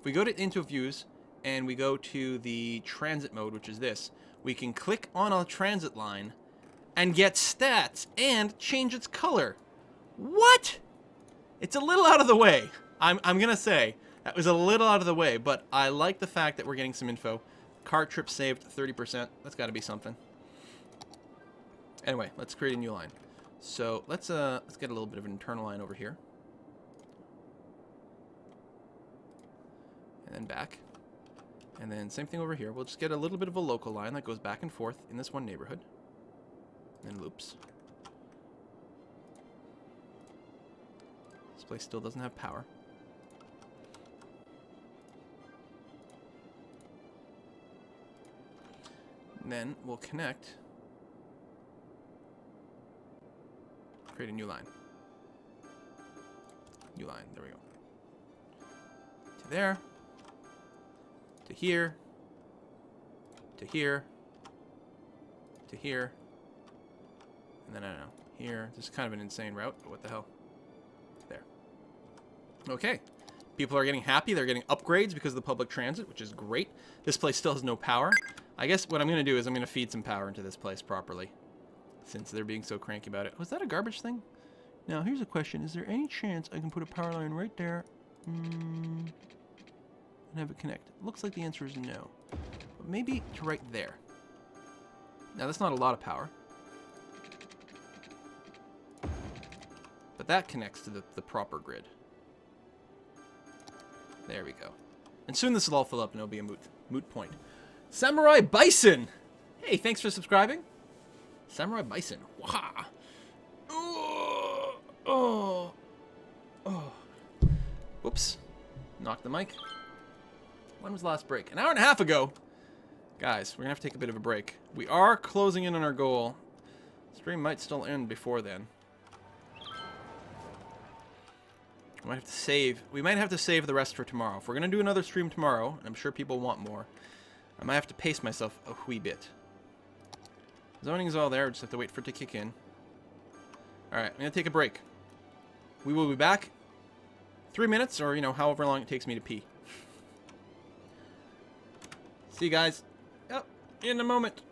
If we go to into views and we go to the transit mode, which is this, we can click on a transit line and get stats and change its color. What? It's a little out of the way. I'm gonna say that was a little out of the way, but I like the fact that we're getting some info. Car trip saved 30%. That's got to be something. Anyway, let's create a new line. So let's get a little bit of an internal line over here, and then back, and then same thing over here. We'll just get a little bit of a local line that goes back and forth in this one neighborhood, and then loops. This place still doesn't have power. And then we'll connect, create a new line. New line, there we go. To there, to here, to here, to here, and then I don't know, here. This is kind of an insane route, but what the hell? There. Okay. People are getting happy. They're getting upgrades because of the public transit, which is great. This place still has no power. I guess what I'm going to do is I'm going to feed some power into this place properly, since they're being so cranky about it. Was that a garbage thing? Now, here's a question. Is there any chance I can put a power line right there and have it connect? Looks like the answer is no. But maybe to right there. Now, that's not a lot of power. But that connects to the proper grid. There we go. And soon this will all fill up and it'll be a moot point. Samurai Bison! Hey, thanks for subscribing. Samurai Bison. Wah! Oh! Oh! Oh! Whoops. Knocked the mic. When was the last break? An hour and a half ago! Guys, we're gonna have to take a bit of a break. We are closing in on our goal. Stream might still end before then. We might have to save. We might have to save the rest for tomorrow. If we're gonna do another stream tomorrow, and I'm sure people want more, I might have to pace myself a wee bit. Zoning is all there. Just have to wait for it to kick in. All right, I'm gonna take a break. We will be back. 3 minutes, or however long it takes me to pee. See you guys. Yep, in a moment.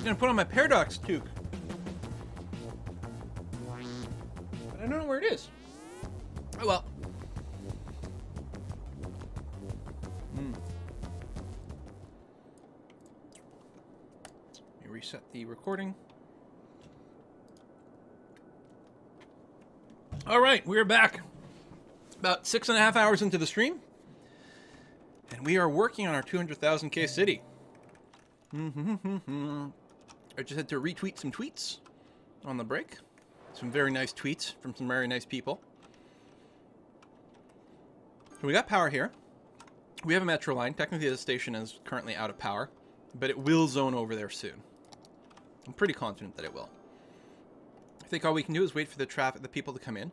gonna put on my paradox toque. But I don't know where it is. Oh well. Let me reset the recording. All right, we're back. About 6.5 hours into the stream. And we are working on our 200,000K city. I just had to retweet some tweets on the break. Some very nice tweets from some very nice people. So we got power here. We have a metro line. Technically the station is currently out of power, but it will zone over there soon. I'm pretty confident that it will. I think all we can do is wait for the people to come in.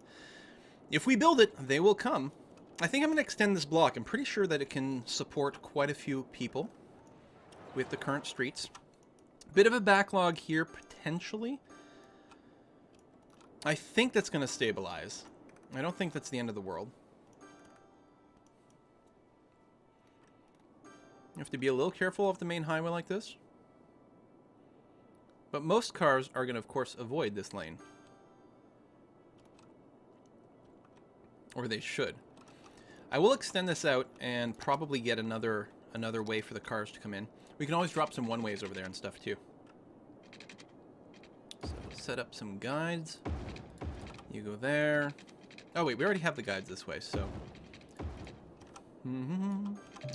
If we build it, they will come. I think I'm going to extend this block. I'm pretty sure that it can support quite a few people with the current streets. Bit of a backlog here, potentially. I think that's going to stabilize. I don't think that's the end of the world. You have to be a little careful off the main highway like this. But most cars are going to, of course, avoid this lane. Or they should. I will extend this out and probably get another way for the cars to come in. We can always drop some one-ways over there and stuff, too. So, set up some guides. You go there. Oh, wait, we already have the guides this way, so...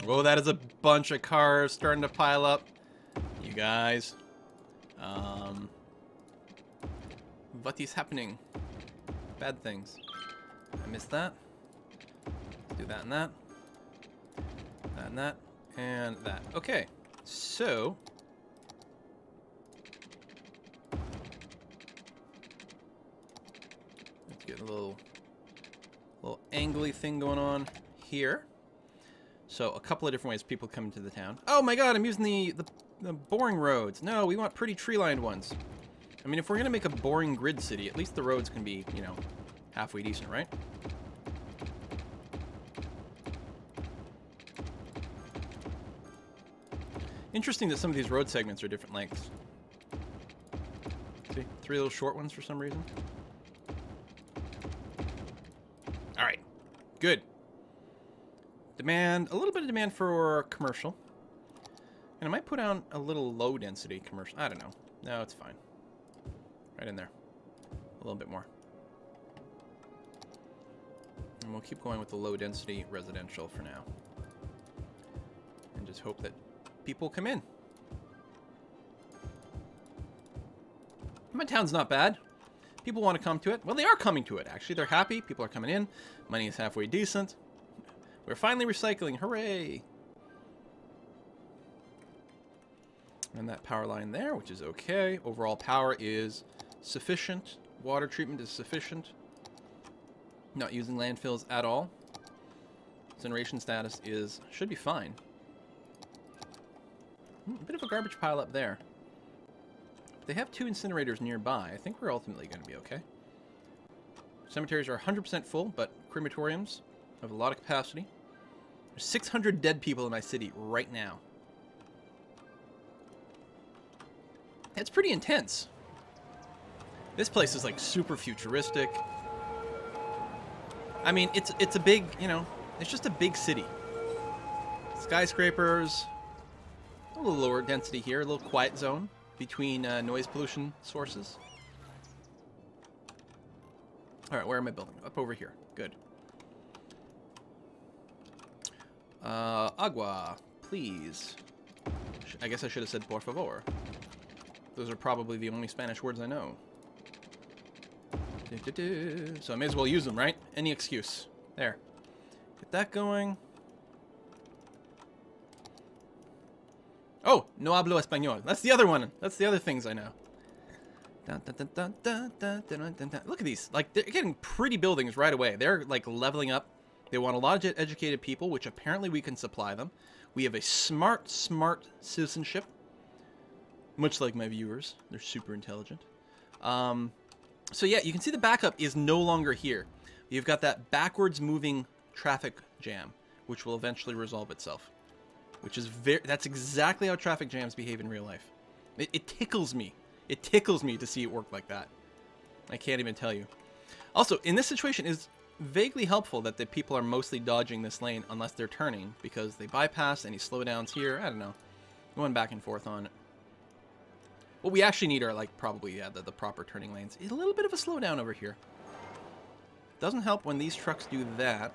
Whoa, that is a bunch of cars starting to pile up. You guys. What is happening? Bad things. I missed that. Do that and that. That and that. And that. Okay. So... let's get a little angly thing going on here. So, a couple of different ways people come into the town. Oh my god, I'm using the boring roads. No, we want pretty tree-lined ones. I mean, if we're going to make a boring grid city, at least the roads can be, you know, halfway decent, right? Interesting that some of these road segments are different lengths. See? 3 little short ones for some reason. Alright. Good. Demand, a little bit of demand for commercial. And I might put on a little low density commercial. I don't know. No, it's fine. Right in there. A little bit more. And we'll keep going with the low density residential for now. And just hope that people come in. My town's not bad. People want to come to it. Well, they are coming to it, actually. They're happy. People are coming in. Money is halfway decent. We're finally recycling. Hooray! And that power line there, which is okay. Overall power is sufficient. Water treatment is sufficient. Not using landfills at all. Incineration status should be fine. A bit of a garbage pile up there. They have 2 incinerators nearby. I think we're ultimately going to be okay. Cemeteries are 100% full, but crematoriums have a lot of capacity. There's 600 dead people in my city right now. That's pretty intense. This place is like super futuristic. I mean, it's a big, you know, it's just a big city. Skyscrapers, a little lower density here, a little quiet zone between noise pollution sources. All right, where am I building? Up over here. Good. Agua, please. I guess I should have said por favor. Those are probably the only Spanish words I know. So I may as well use them, right? Any excuse. There. Get that going. Oh, no hablo español. That's the other one. That's the other things I know. Look at these. Like, they're getting pretty buildings right away. They're, like, leveling up. They want a lot of educated people, which apparently we can supply them. We have a smart citizenship. Much like my viewers. They're super intelligent. So yeah, you can see the backup is no longer here. You've got that backwards moving traffic jam, which will eventually resolve itself. Which is that's exactly how traffic jams behave in real life. It tickles me. It tickles me to see it work like that. I can't even tell you. Also, in this situation, it's vaguely helpful that the people are mostly dodging this lane unless they're turning, because they bypass any slowdowns here. I don't know. Going back and forth on it. What we actually need are, like, probably, yeah, the proper turning lanes. A little bit of a slowdown over here. Doesn't help when these trucks do that.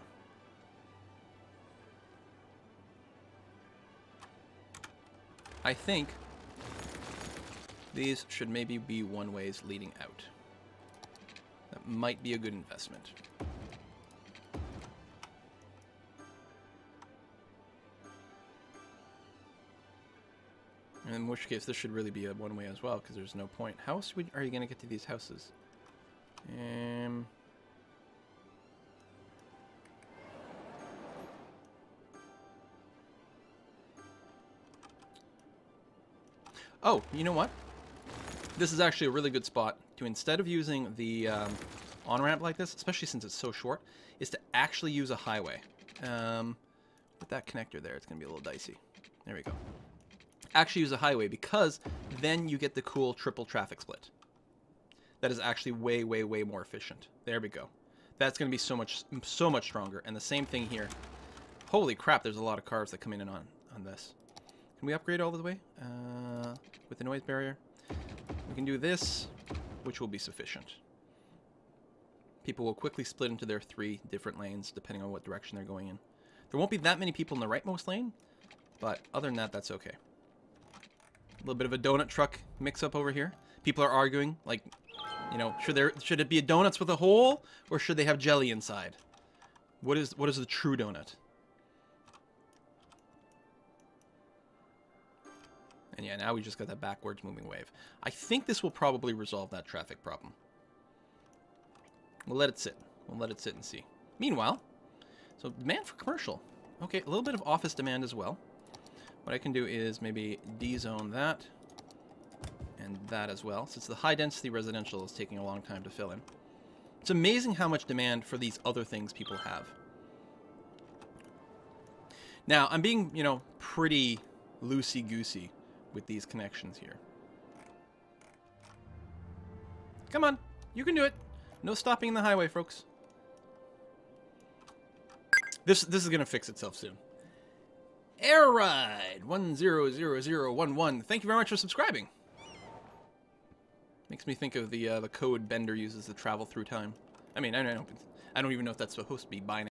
I think these should maybe be one-ways leading out. That might be a good investment. In which case, this should really be a one-way as well, because there's no point. How else are you going to get to these houses? Oh, you know what? This is actually a really good spot to, instead of using the on-ramp like this, especially since it's so short, is to actually use a highway. With that connector there, it's going to be a little dicey. There we go. Actually use a highway, because then you get the cool triple traffic split. That is actually way, way, way more efficient. There we go. That's going to be so much stronger. And the same thing here. Holy crap, there's a lot of cars that come in and on this. Can we upgrade all the way with the noise barrier? We can do this, which will be sufficient. People will quickly split into their 3 different lanes, depending on what direction they're going in. There won't be that many people in the rightmost lane, but other than that, that's okay. A little bit of a donut truck mix-up over here. People are arguing, like, you know, should it be a donuts with a hole, or should they have jelly inside? What is the true donut? And yeah, now we just got that backwards moving wave. I think this will probably resolve that traffic problem. We'll let it sit. We'll let it sit and see. Meanwhile, so demand for commercial. Okay, a little bit of office demand as well. What I can do is maybe D-zone that and that as well, since the high-density residential is taking a long time to fill in. It's amazing how much demand for these other things people have. Now, I'm being, you know, pretty loosey-goosey with these connections here. Come on, you can do it. No stopping in the highway, folks. This is gonna fix itself soon. Air Ride 100011. Thank you very much for subscribing. Makes me think of the code Bender uses to travel through time. I mean, I don't even know if that's supposed to be binary.